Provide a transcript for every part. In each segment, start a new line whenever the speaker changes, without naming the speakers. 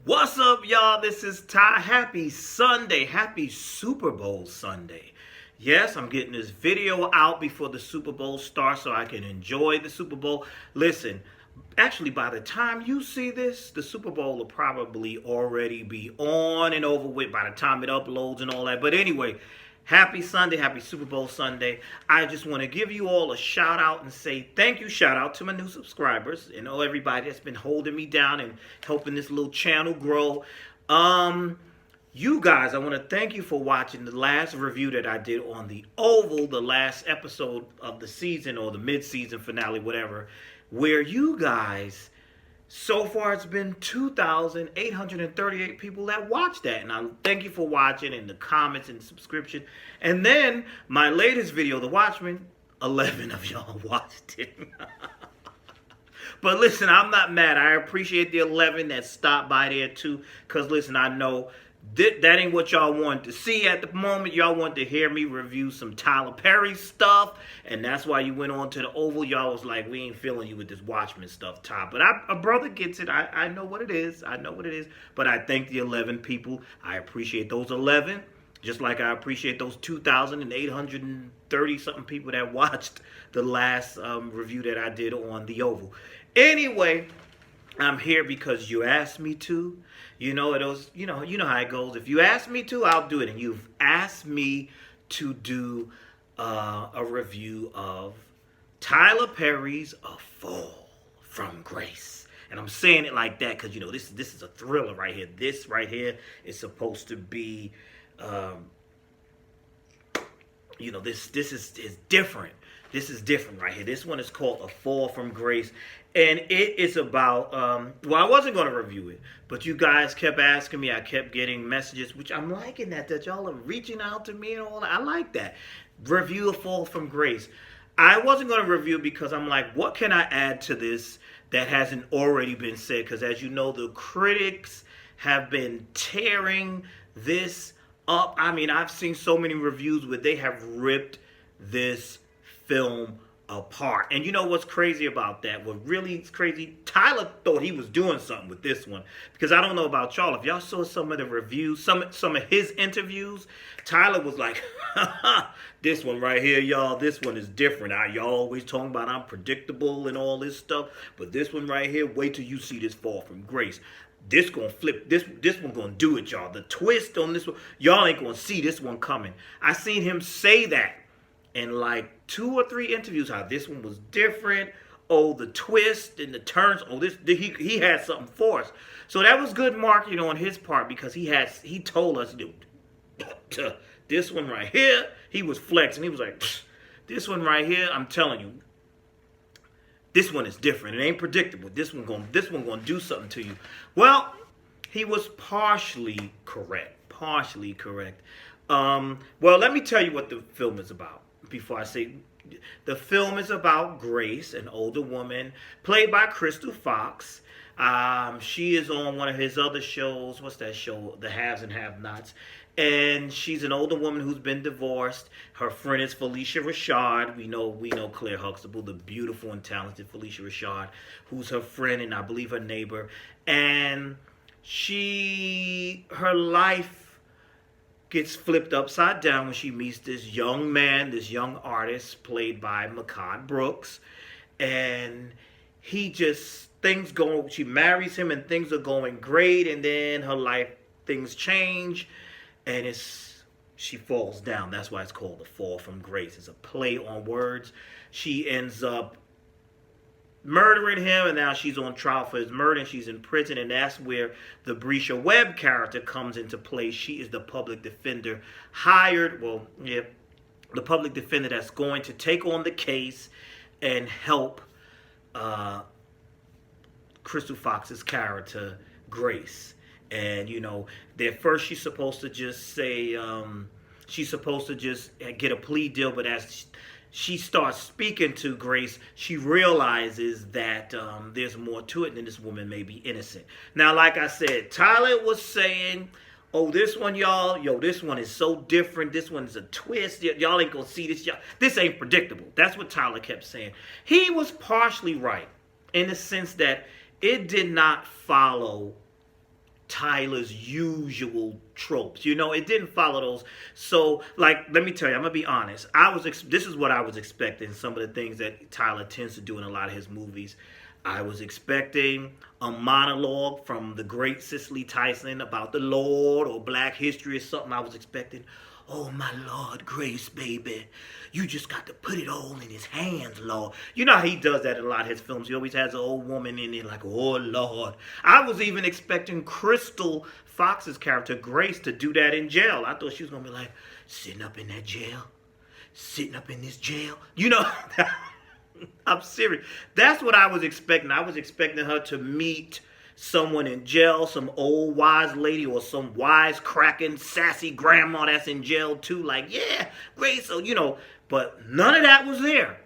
What's up, y'all? This is Ty. Happy Sunday. Happy Super Bowl Sunday. Yes, I'm getting this video out before the Super Bowl starts so I can enjoy the Super Bowl. Listen, actually, by the time you see this, the Super Bowl will probably already be on and over with by the time it uploads and all that. But anyway, happy Sunday, happy Super Bowl Sunday. I just want to give you all a shout out and say thank you. Shout out to my new subscribers and all everybody that's been holding me down and helping this little channel grow. You guys, I want to thank you for watching the last review that I did on the Oval, the last episode of the season or the mid-season finale, whatever, where you guys, so far it's been 2,838 people that watched that. And I thank you for watching and the comments and subscription. And then my latest video, The Watchmen, 11 of y'all watched it. But listen, I'm not mad. I appreciate the 11 that stopped by there too. Because listen, I know that ain't what y'all wanted to see at the moment. Y'all wanted to hear me review some Tyler Perry stuff. And that's why you went on to the Oval. Y'all was like, we ain't feeling you with this Watchmen stuff, Ty. But a brother gets it. I know what it is. I know what it is. But I thank the 11 people. I appreciate those 11. Just like I appreciate those 2,830-something people that watched the last review that I did on the Oval. Anyway, I'm here because you asked me to. You know how it goes. If you ask me to, I'll do it. And you've asked me to do a review of Tyler Perry's A Fall from Grace. And I'm saying it like that because, this is a thriller right here. This right here is supposed to be, this is different. This is different right here. This one is called A Fall from Grace. And it is about, well, I wasn't going to review it, but you guys kept asking me. I kept getting messages, which I'm liking that y'all are reaching out to me and all that. I like that. Review A Fall from Grace. I wasn't going to review it because I'm like, what can I add to this that hasn't already been said? Because as you know, the critics have been tearing this up. I mean, I've seen so many reviews where they have ripped this film apart. And you know what's crazy about that? What really is crazy, Tyler thought he was doing something with this one. Because I don't know about y'all. If y'all saw some of the reviews, some of his interviews, Tyler was like, this one right here, y'all, this one is different. Y'all always talking about I'm predictable and all this stuff. But this one right here, wait till you see this Fall from Grace. This gonna flip, this one gonna do it, y'all. The twist on this one, y'all ain't gonna see this one coming. I seen him say that in like 2 or 3 interviews, how this one was different. Oh, the twist and the turns. Oh, he had something for us. So that was good marketing on his part because he told us, this one right here, he was flexing. He was like, this one right here, I'm telling you, this one is different. It ain't predictable. This one gonna do something to you. Well, he was partially correct. Partially correct. Well, let me tell you what the film is about. Before I say, the film is about Grace, an older woman played by Crystal Fox. She is on one of his other shows. What's that show? The Haves and Have-Nots. And she's an older woman who's been divorced. Her friend is Felicia Rashad. We know Claire Huxtable, the beautiful and talented Felicia Rashad, who's her friend and I believe her neighbor. And her life gets flipped upside down when she meets this young man, this young artist played by Mehcad Brooks. And she marries him and things are going great. And then her life, things change and she falls down. That's why it's called The Fall from Grace. It's a play on words. She ends up murdering him, and now she's on trial for his murder, and she's in prison, and that's where the Brescia Webb character comes into play. She is the public defender the public defender that's going to take on the case and help Crystal Fox's character, Grace. And, at first she's supposed to just say, get a plea deal, but as she starts speaking to Grace, she realizes that there's more to it than this woman may be innocent. Now, like I said, Tyler was saying, oh, this one, y'all, this one is so different. This one's a twist. Y'all ain't gonna see this. This ain't predictable. That's what Tyler kept saying. He was partially right in the sense that it did not follow Tyler's usual tropes. You know, it didn't follow those. So, like, let me tell you, I'm gonna be honest. This is what I was expecting. Some of the things that Tyler tends to do in a lot of his movies. I was expecting a monologue from the great Cicely Tyson about the Lord or Black history or something. I was expecting, oh my Lord, Grace, baby, you just got to put it all in his hands, Lord. You know how he does that in a lot of his films. He always has an old woman in there like, oh Lord. I was even expecting Crystal Fox's character, Grace, to do that in jail. I thought she was going to be like, sitting up in that jail, sitting up in this jail. You know, I'm serious. That's what I was expecting. I was expecting her to meet someone in jail, some old wise lady or some wise cracking sassy grandma that's in jail too. Like, yeah, Grace, so you know, but none of that was there.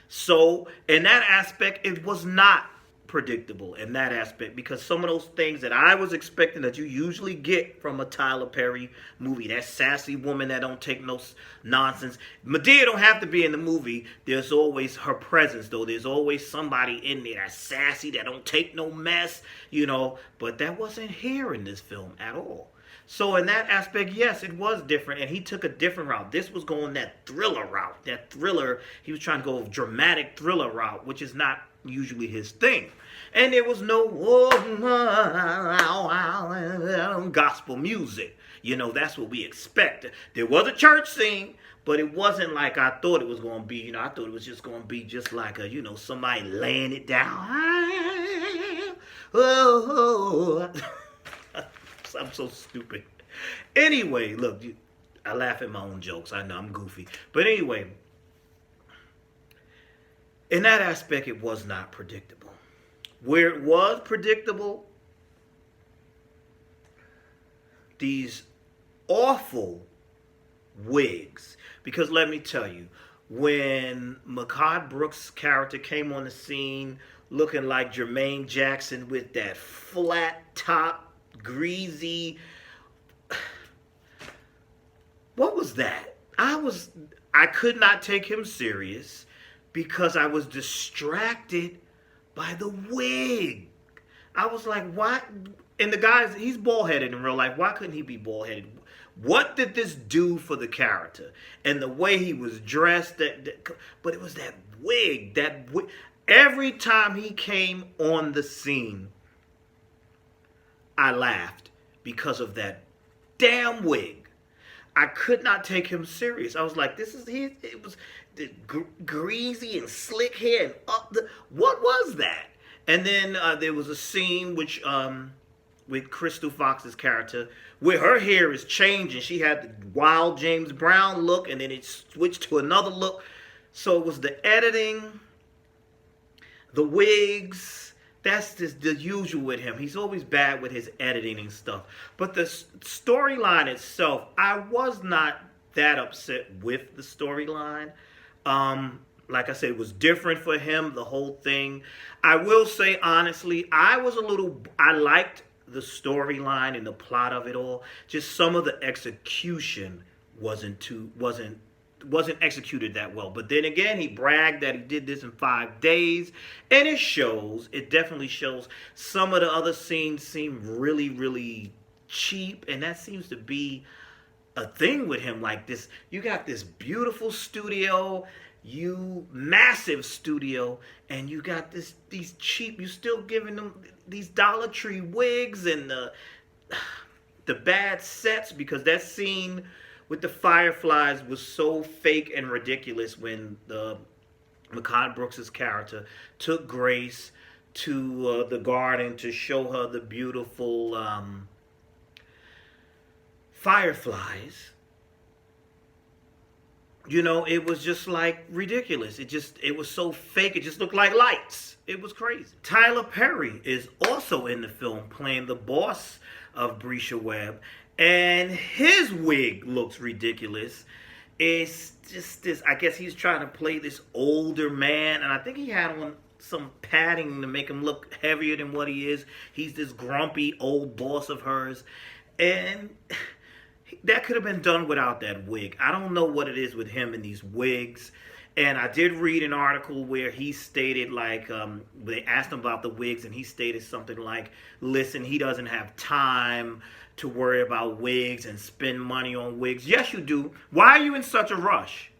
So in that aspect, it was not predictable in that aspect because some of those things that I was expecting that you usually get from a Tyler Perry movie, that sassy woman that don't take no nonsense. Madea don't have to be in the movie. There's always her presence though. There's always somebody in there that's sassy, that don't take no mess, you know. But that wasn't here in this film at all. So in that aspect, yes, it was different, and he took a different route. This was going that thriller route. That thriller, he was trying to go a dramatic thriller route, which is not usually his thing. And there was no gospel music. You know, that's what we expected. There was a church scene, but it wasn't like I thought it was going to be. You know, I thought it was just going to be just like a, you know, somebody laying it down. I'm so stupid. Anyway, look, I laugh at my own jokes. I know I'm goofy. But anyway, in that aspect, it was not predictable. Where it was predictable, these awful wigs. Because let me tell you, when Mehcad Brooks' character came on the scene looking like Jermaine Jackson with that flat top, greasy, what was that? I could not take him serious because I was distracted by the wig. I was like, what? And the guy's, he's bald-headed in real life. Why couldn't he be bald-headed? What did this do for the character? And the way he was dressed, but it was that wig, Every time he came on the scene, I laughed because of that damn wig. I could not take him serious. I was like, it was greasy and slick hair and what was that? And then there was a scene with Crystal Fox's character where her hair is changing. She had the wild James Brown look and then it switched to another look. So it was the editing, the wigs. That's just the usual with him. He's always bad with his editing and stuff. But the storyline itself, I was not that upset with the storyline. Like I said, it was different for him, the whole thing. I will say, honestly, I liked the storyline and the plot of it all. Just some of the execution wasn't executed that well. But then again, he bragged that he did this in 5 days. And it shows. It definitely shows. Some of the other scenes seem really, really cheap. And that seems to be a thing with him. Like this, you got this beautiful studio, massive studio, and you got these cheap, you still giving them these Dollar Tree wigs and the bad sets, because that scene with the fireflies was so fake and ridiculous when the Mehcad Brooks' character took Grace to the garden to show her the beautiful fireflies. You know, it was just like ridiculous. It was so fake. It just looked like lights. It was crazy. Tyler Perry is also in the film playing the boss of Brescia Webb. And his wig looks ridiculous. It's just this, I guess he's trying to play this older man. And I think he had on some padding to make him look heavier than what he is. He's this grumpy old boss of hers. And that could have been done without that wig. I don't know what it is with him and these wigs. And I did read an article where he stated, like, they asked him about the wigs, and he stated something like, listen, he doesn't have time to worry about wigs and spend money on wigs. Yes, you do. Why are you in such a rush?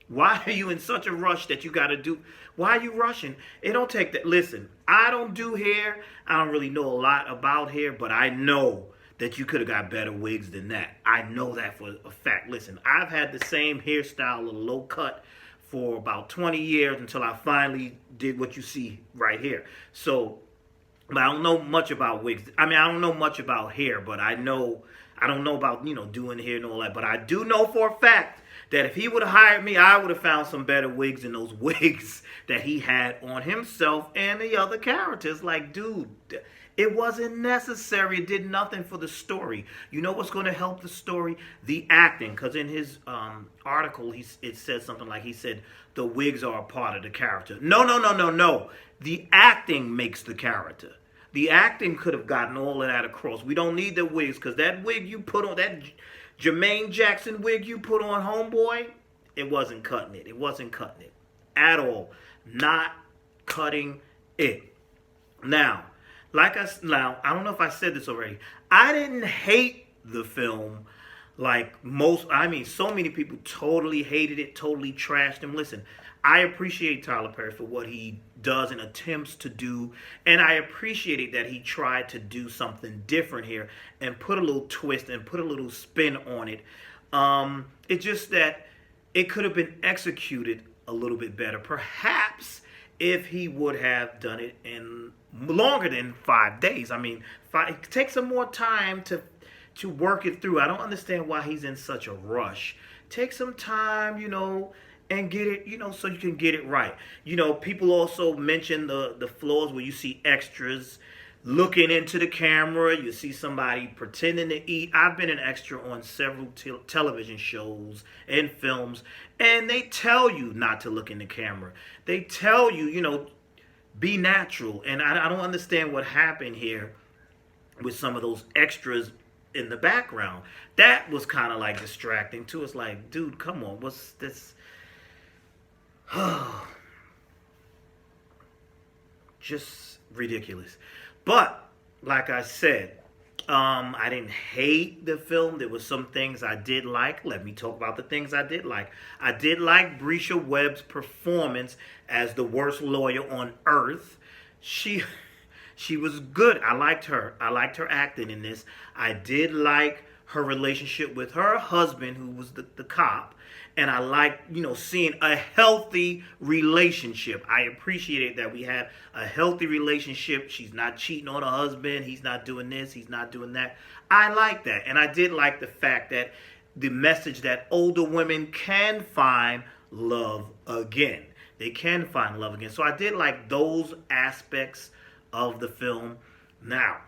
Why are you in such a rush that you got to do? Why are you rushing? It don't take that. Listen, I don't do hair. I don't really know a lot about hair, but I know that you could have got better wigs than that. I know that for a fact. Listen, I've had the same hairstyle, a little low cut, for about 20 years until I finally did what you see right here. So, but I don't know much about wigs. I mean, I don't know much about hair, but I don't know about, doing hair and all that. But I do know for a fact that if he would have hired me, I would have found some better wigs than those wigs that he had on himself and the other characters. Like, dude, it wasn't necessary. It did nothing for the story. You know what's going to help the story? The acting. Because in his article, it said something like, he said, the wigs are a part of the character. No, no, no, no, no. The acting makes the character. The acting could have gotten all of that across. We don't need the wigs, because that wig you put on, that Jermaine Jackson wig you put on Homeboy, it wasn't cutting it. It wasn't cutting it at all. Not cutting it. Now, I don't know if I said this already. I didn't hate the film like so many people totally hated it, totally trashed him. Listen, I appreciate Tyler Perry for what he does and attempts to do, and I appreciated that he tried to do something different here and put a little twist and put a little spin on it. It's just that it could have been executed a little bit better. Perhaps if he would have done it in longer than 5 days. I mean, take some more time to work it through. I don't understand why he's in such a rush. Take some time, and get it, so you can get it right. People also mention the flaws where you see extras looking into the camera. You see somebody pretending to eat. I've been an extra on several television shows and films, and they tell you not to look in the camera. They tell you, be natural. And I don't understand what happened here with some of those extras in the background. That was kind of like distracting too. It's like, dude, come on, what's this? Just ridiculous. But like I said, I didn't hate the film. There were some things I did like. Let me talk about the things I did like. I did like Brisha Webb's performance as the worst lawyer on earth. She was good. I liked her. I liked her acting in this. I did like her relationship with her husband, who was the cop. And I like, seeing a healthy relationship. I appreciated that we had a healthy relationship. She's not cheating on her husband. He's not doing this. He's not doing that. I like that. And I did like the fact that the message that older women can find love again. They can find love again. So I did like those aspects of the film. Now,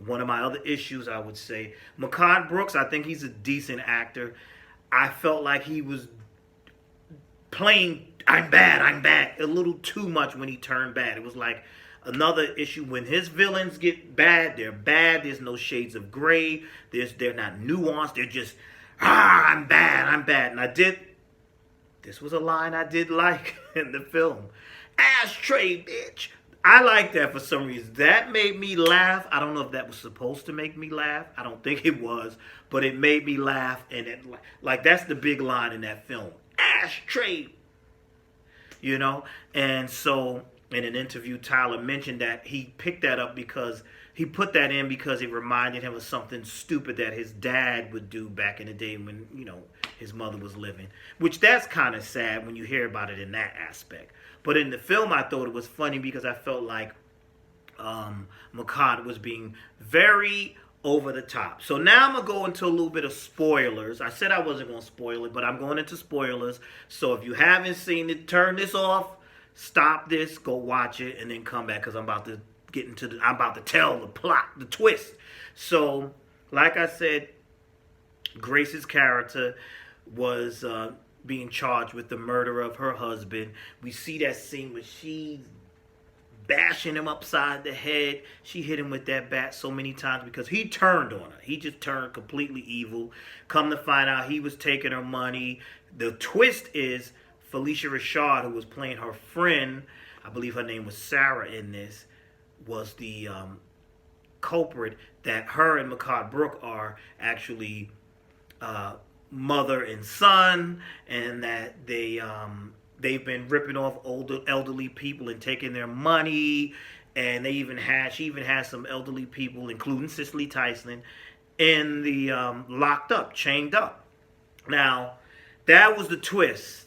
one of my other issues, I would say, Mehcad Brooks, I think he's a decent actor. I felt like he was playing I'm bad, a little too much when he turned bad. It was like another issue. When his villains get bad, they're bad. There's no shades of gray. They're not nuanced. They're just, I'm bad. And this was a line I did like in the film. Ashtray, bitch. I like that for some reason. That made me laugh. I don't know if that was supposed to make me laugh. I don't think it was. But it made me laugh. And that's the big line in that film. Ashtray. And so in an interview, Tyler mentioned that he picked that up because he put that in because it reminded him of something stupid that his dad would do back in the day when, his mother was living. Which that's kind of sad when you hear about it in that aspect. But in the film, I thought it was funny because I felt like Mehcad was being very over the top. So now I'm going to go into a little bit of spoilers. I said I wasn't going to spoil it, but I'm going into spoilers. So if you haven't seen it, turn this off, stop this, go watch it, and then come back because I'm about to tell the plot, the twist. So, like I said, Grace's character was being charged with the murder of her husband. We see that scene where she's bashing him upside the head. She hit him with that bat so many times because he turned on her. He just turned completely evil. Come to find out, he was taking her money. The twist is, Felicia Rashad, who was playing her friend, I believe her name was Sarah in this, was the culprit, that her and Makad Brooke are actually mother and son, and that they've been ripping off older elderly people and taking their money, and she even has some elderly people, including Cicely Tyson, in the locked up, chained up. Now, that was the twist,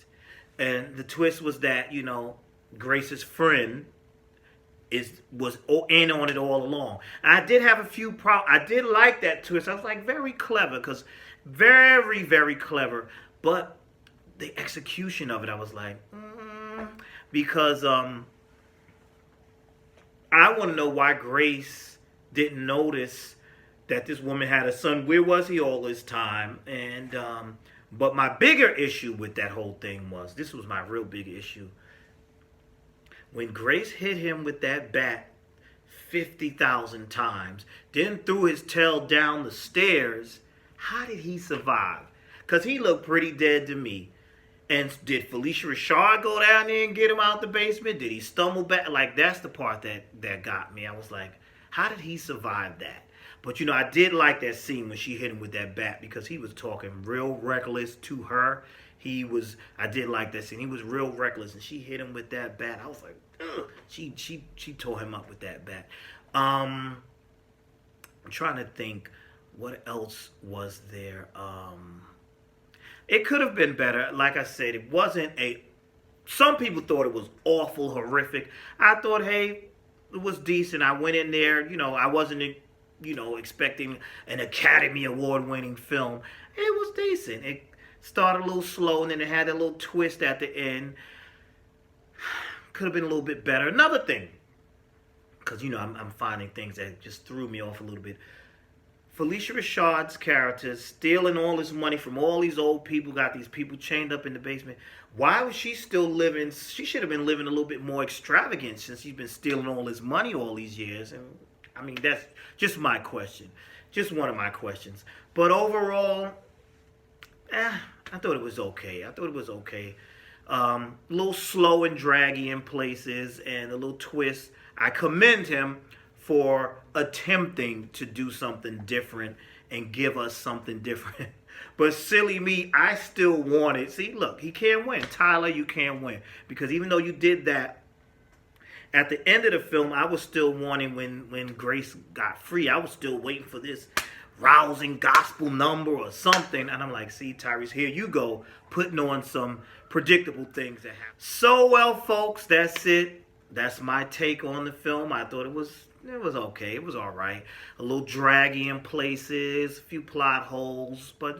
and the twist was that Grace's friend was in on it all along. I did have a few I did like that twist. I was like, very clever, because very, very clever. But the execution of it, I was like, because I want to know why Grace didn't notice that this woman had a son. Where was he all this time? And but my bigger issue with that whole thing was, this was my real big issue. When Grace hit him with that bat 50,000 times, then threw his tail down the stairs, how did he survive? Because he looked pretty dead to me. And did Felicia Rashad go down there and get him out the basement? Did he stumble back? Like, that's the part that got me. I was like, how did he survive that? But, I did like that scene when she hit him with that bat, because he was talking real reckless to her. I did like that scene. He was real reckless, and she hit him with that bat. I was like, ugh. She tore him up with that bat. I'm trying to think, what else was there? It could have been better. Like I said, it wasn't some people thought it was awful, horrific. I thought, hey, it was decent. I went in there, I wasn't, expecting an Academy Award winning film. It was decent. It started a little slow, and then it had a little twist at the end. Could have been a little bit better. Another thing, because I'm finding things that just threw me off a little bit. Felicia Rashad's character stealing all this money from all these old people, got these people chained up in the basement. Why was she still living? She should have been living a little bit more extravagant, since she's been stealing all this money all these years. And I mean, that's just my question. Just one of my questions. But overall, I thought it was okay. A little slow and draggy in places, and a little twist. I commend him for attempting to do something different and give us something different. But silly me, I still want it. See, look, he can't win. Tyler, you can't win. Because even though you did that, at the end of the film, I was still wanting, when Grace got free, I was still waiting for this rousing gospel number or something. And I'm like, see, Tyrese, here you go, putting on some predictable things that happen. So, well, folks, that's it. That's my take on the film. I thought it was okay. It was all right. A little draggy in places, a few plot holes, but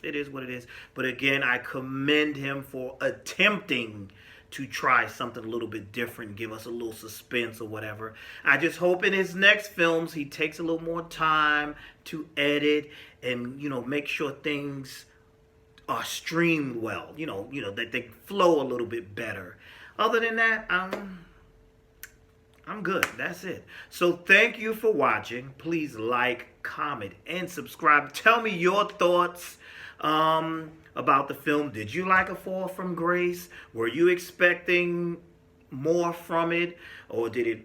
it is what it is. But again, I commend him for attempting to try something a little bit different, give us a little suspense or whatever. I just hope in his next films he takes a little more time to edit and make sure things are streamed well. That they flow a little bit better. Other than that, I'm good. That's it. So thank you for watching. Please like, comment, and subscribe. Tell me your thoughts about the film. Did you like A Fall from Grace? Were you expecting more from it? Or did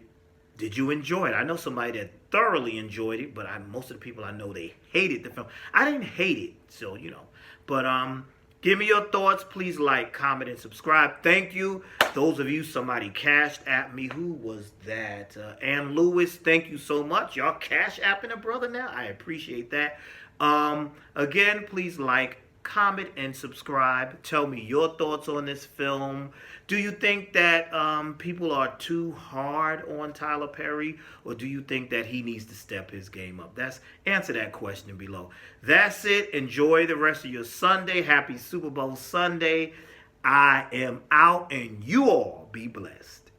you enjoy it? I know somebody that thoroughly enjoyed it, but most of the people I know, they hated the film. I didn't hate it, so But give me your thoughts. Please like, comment, and subscribe. Thank you. Those of you, somebody cashed at me. Who was that? Ann Lewis, thank you so much. Y'all cash apping a brother now. I appreciate that. Again, please like, comment, and subscribe. Tell me your thoughts on this film. Do you think that people are too hard on Tyler Perry, or do you think that he needs to step his game up? Answer that question below. That's it. Enjoy the rest of your Sunday. Happy Super Bowl Sunday. I am out, and you all be blessed.